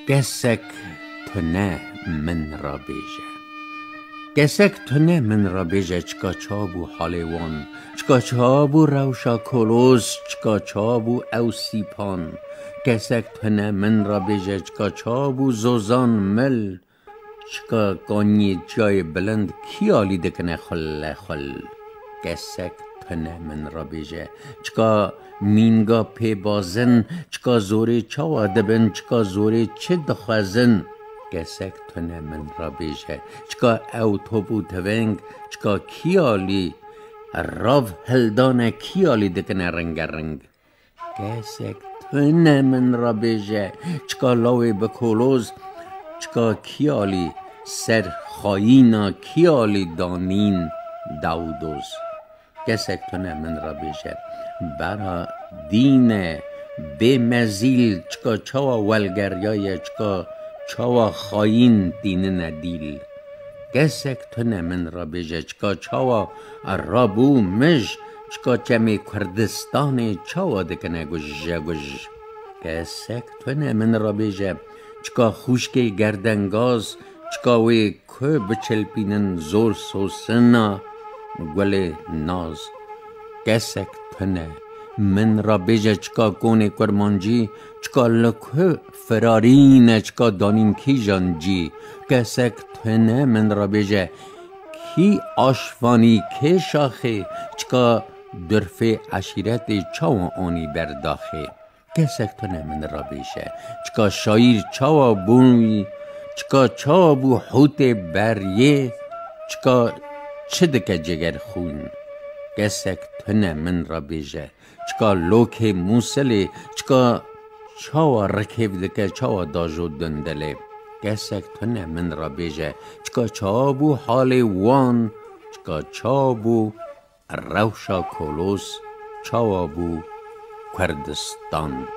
کسک تو نه من را بیجه کسک تو نه من را بیجه چکا چابو حالیوان چکا چابو روشا کلوز چکا چابو او سیپان کسک تو نه من را بیجه چکا چابو زوزان مل چکا گانی جای بلند کی آلی دکنه خل خل کسک تو نه من را بیجه چکا مینگا پی بازن چکا زوری چاوا دبن چکا زوری چه دخوازن کسک تو نه من را بیجه چکا او تو بو تونگ چکا کی آلی راو هلدانه کی آلی دکنه رنگ رنگ کسک تو نه من را بیجه چکا لاوی بکولوز چکا کی آلی سر خایینا کی آلی دانین داودوز کسک تو نه من را بیجه برا دین به مزیل چکا چاوا ولگریای چکا چاوا خاین دین ندیل کسک تو نه من را بیجه چکا چاوا رابو مج چکا چمی کردستان چاوا دکنه گوش گوش کسک تو نه من را بیجه چکا خوشکی گردنگاز چکا وی که بچلپینن زور سوسنا گل ناز کسک تو نه من را بیجه چکا کونه کرمانجی چکا لکه فرارین چکا دانین کی جانجی کسک تو نه من را بیجه کی آشوانی کی شاخه چکا درفه عشیرت چاوا آنی برداخه کسک تو نه من را بیجه چکا شایر چاوا بوی چکا چاوا بو حوت بریه چکا چه دکه جگر خون کسک تو نه من را بیجه چکا لوک موسلی چکا چاوا رکیب دکه چاوا داجو دندله کسک تو نه من را بیجه چکا چابو حال وان چکا چابو روشا کولوس چاوا بو کردستان